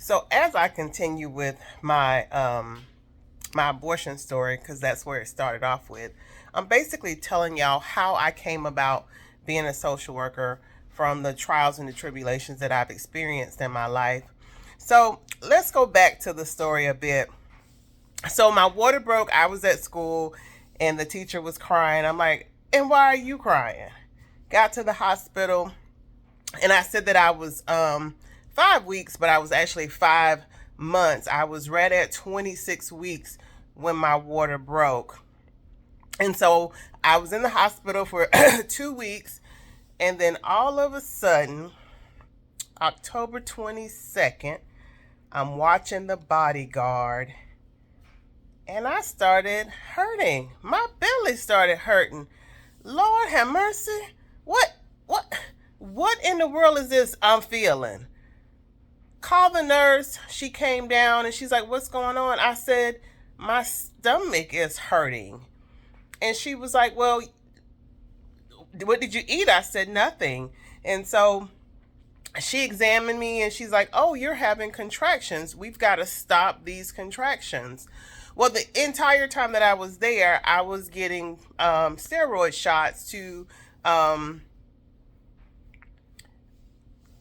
So as I continue with my abortion story, because that's where it started off with, I'm basically telling y'all how I came about being a social worker from the trials and the tribulations that I've experienced in my life. So let's go back to the story a bit. So my water broke. I was at school and the teacher was crying. I'm like, and why are you crying? Got to the hospital and I said that I was 5 weeks, but I was actually 5 months. I was right at 26 weeks when my water broke. And so I was in the hospital for 2 weeks. And then all of a sudden, October 22nd, I'm watching The Bodyguard and I started hurting. My belly started hurting. Lord have mercy. What what what in the world is this I'm feeling? Call the nurse. She came down and she's like, "What's going on?" I said, "My stomach is hurting." And she was like, "Well, what did you eat?" I said, "Nothing." And so she examined me and she's like, "Oh, you're having contractions. We've got to stop these contractions." Well, the entire time that I was there, I was getting steroid shots um,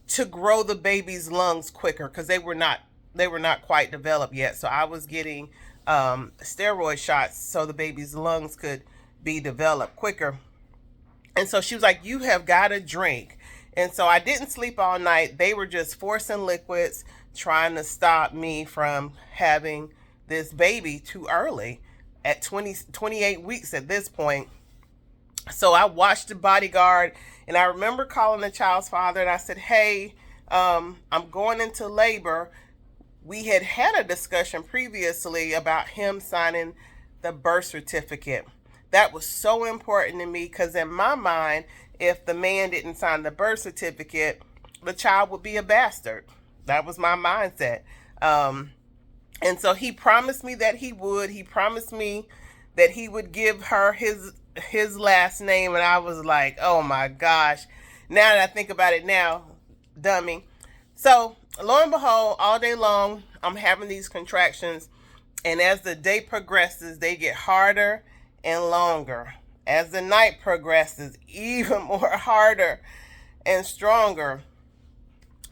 to grow the baby's lungs quicker because they were not quite developed yet. So I was getting steroid shots so the baby's lungs could be developed quicker. And so she was like, "You have got to drink." And so I didn't sleep all night. They were just forcing liquids, trying to stop me from having this baby too early at 28 weeks at this point. So I watched The Bodyguard and I remember calling the child's father and I said, "Hey, I'm going into labor." We had a discussion previously about him signing the birth certificate. That was so important to me because in my mind, if the man didn't sign the birth certificate, the child would be a bastard. That was my mindset. And so he promised me that he would. He promised me that he would give her his last name, and I was like, "Oh my gosh!" Now that I think about it, now, dummy. So lo and behold, all day long, I'm having these contractions, and as the day progresses, they get harder and longer. As the night progresses, even more harder and stronger.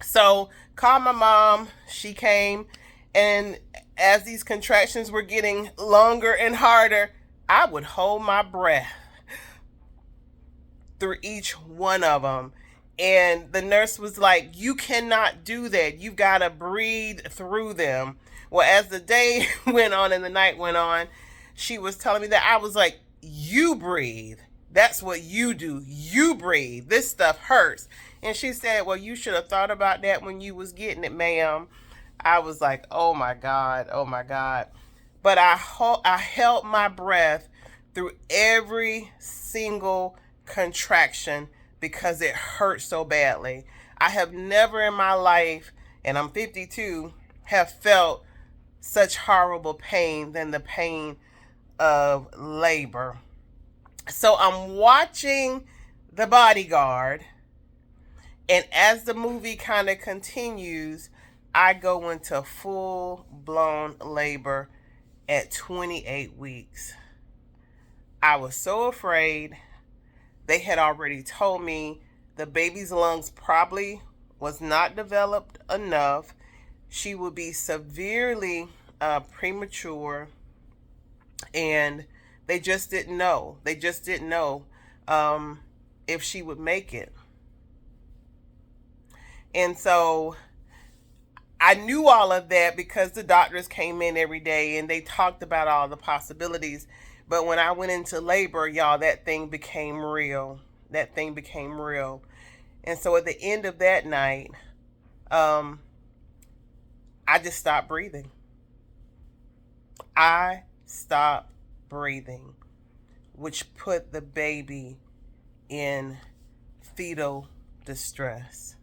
So called my mom. She came, and as these contractions were getting longer and harder, I would hold my breath through each one of them. And the nurse was like, "You cannot do that. You've got to breathe through them." Well, as the day went on and the night went on, she was telling me that. I was like, "You breathe. That's what you do. You breathe. This stuff hurts." And she said, "Well, you should have thought about that when you was getting it, ma'am." I was like, "Oh my God. Oh my God." But I held my breath through every single contraction because it hurt so badly. I have never in my life, and I'm 52, have felt such horrible pain than the pain of labor. So I'm watching The Bodyguard, and as the movie kind of continues, I go into full blown labor at 28 weeks. I was so afraid. They had already told me the baby's lungs probably was not developed enough. She would be severely premature, and they just didn't know. They just didn't know if she would make it. And so I knew all of that because the doctors came in every day and they talked about all the possibilities. But when I went into labor, y'all, that thing became real. That thing became real. And so at the end of that night, um, I just stopped breathing. I stopped breathing, which put the baby in fetal distress.